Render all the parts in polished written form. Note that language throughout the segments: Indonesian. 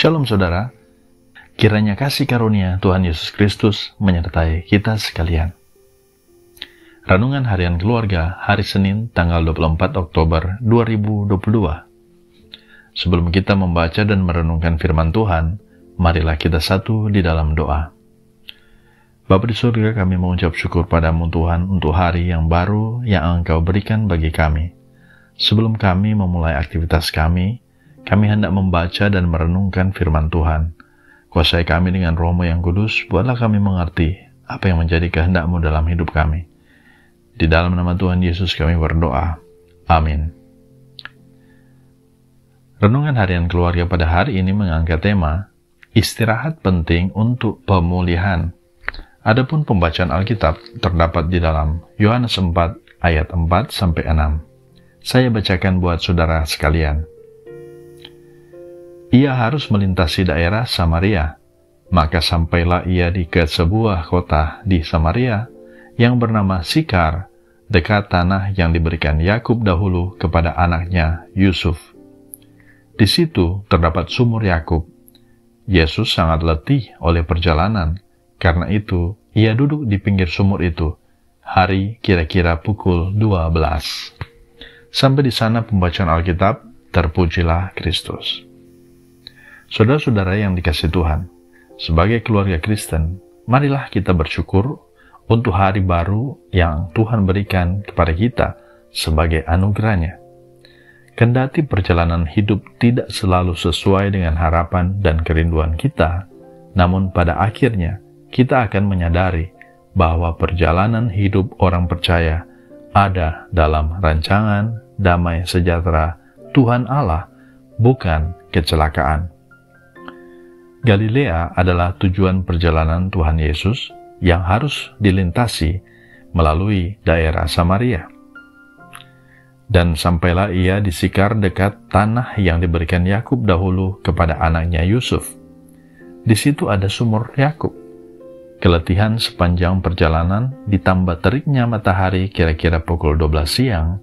Shalom saudara, kiranya kasih karunia Tuhan Yesus Kristus menyertai kita sekalian. Renungan Harian Keluarga hari Senin tanggal 24 Oktober 2022. Sebelum kita membaca dan merenungkan firman Tuhan, marilah kita satu di dalam doa. Bapa di surga, kami mengucap syukur padamu Tuhan untuk hari yang baru yang Engkau berikan bagi kami. Sebelum kami memulai aktivitas kami hendak membaca dan merenungkan firman Tuhan. Kuasai kami dengan Roh-Mu yang kudus, buatlah kami mengerti apa yang menjadi kehendak-Mu dalam hidup kami. Di dalam nama Tuhan Yesus kami berdoa. Amin. Renungan Harian Keluarga pada hari ini mengangkat tema, istirahat penting untuk pemulihan. Adapun pembacaan Alkitab terdapat di dalam Yohanes 4 ayat 4-6. Saya bacakan buat saudara sekalian. Ia harus melintasi daerah Samaria, maka sampailah ia ke sebuah kota di Samaria yang bernama Sikar, dekat tanah yang diberikan Yakub dahulu kepada anaknya Yusuf. Di situ terdapat sumur Yakub. Yesus sangat letih oleh perjalanan, karena itu ia duduk di pinggir sumur itu. Hari kira-kira pukul 12. Sampai di sana pembacaan Alkitab, terpujilah Kristus. Saudara-saudara yang dikasihi Tuhan, sebagai keluarga Kristen, marilah kita bersyukur untuk hari baru yang Tuhan berikan kepada kita sebagai anugerahnya. Kendati perjalanan hidup tidak selalu sesuai dengan harapan dan kerinduan kita, namun pada akhirnya kita akan menyadari bahwa perjalanan hidup orang percaya ada dalam rancangan damai sejahtera Tuhan Allah, bukan kecelakaan. Galilea adalah tujuan perjalanan Tuhan Yesus yang harus dilintasi melalui daerah Samaria. Dan sampailah ia di Sikar dekat tanah yang diberikan Yakub dahulu kepada anaknya Yusuf. Di situ ada sumur Yakub. Keletihan sepanjang perjalanan ditambah teriknya matahari kira-kira pukul 12 siang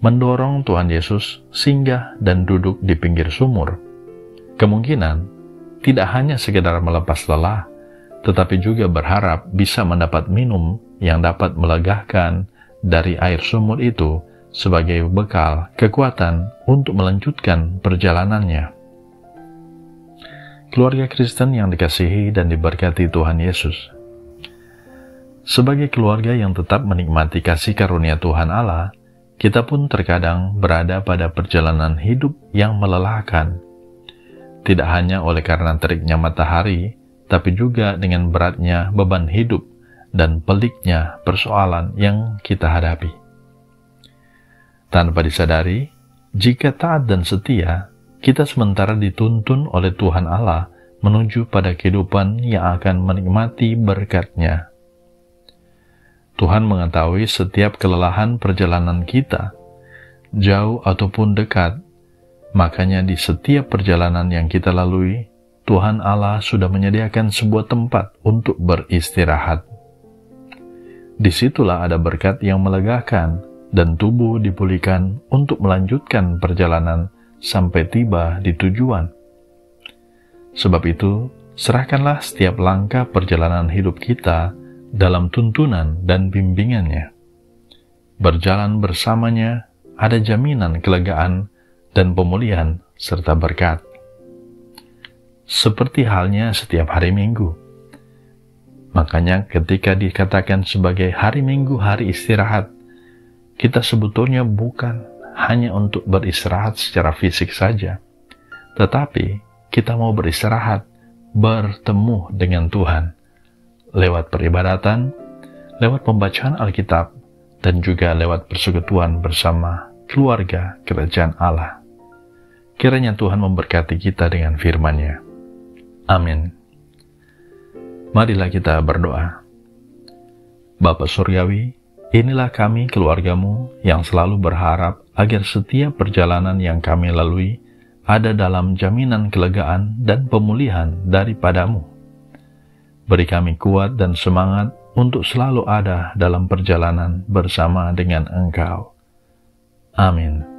mendorong Tuhan Yesus singgah dan duduk di pinggir sumur. Kemungkinan tidak hanya sekedar melepas lelah, tetapi juga berharap bisa mendapat minum yang dapat melegahkan dari air sumur itu sebagai bekal kekuatan untuk melanjutkan perjalanannya. Keluarga Kristen yang dikasihi dan diberkati Tuhan Yesus, sebagai keluarga yang tetap menikmati kasih karunia Tuhan Allah, kita pun terkadang berada pada perjalanan hidup yang melelahkan. Tidak hanya oleh karena teriknya matahari, tapi juga dengan beratnya beban hidup dan peliknya persoalan yang kita hadapi. Tanpa disadari, jika taat dan setia, kita sementara dituntun oleh Tuhan Allah menuju pada kehidupan yang akan menikmati berkat-Nya. Tuhan mengetahui setiap kelelahan perjalanan kita, jauh ataupun dekat. Makanya di setiap perjalanan yang kita lalui, Tuhan Allah sudah menyediakan sebuah tempat untuk beristirahat. Disitulah ada berkat yang melegakan dan tubuh dipulihkan untuk melanjutkan perjalanan sampai tiba di tujuan. Sebab itu, serahkanlah setiap langkah perjalanan hidup kita dalam tuntunan dan bimbingannya. Berjalan bersamanya ada jaminan kelegaan dan pemulihan serta berkat. Seperti halnya setiap hari Minggu. Makanya ketika dikatakan sebagai hari Minggu, hari istirahat, kita sebetulnya bukan hanya untuk beristirahat secara fisik saja, tetapi kita mau beristirahat, bertemu dengan Tuhan, lewat peribadatan, lewat pembacaan Alkitab, dan juga lewat persekutuan bersama keluarga kerajaan Allah. Kiranya Tuhan memberkati kita dengan firman-Nya. Amin. Marilah kita berdoa. Bapa Surgawi, inilah kami keluarga-Mu yang selalu berharap agar setiap perjalanan yang kami lalui ada dalam jaminan kelegaan dan pemulihan daripada-Mu. Beri kami kuat dan semangat untuk selalu ada dalam perjalanan bersama dengan Engkau. Amin.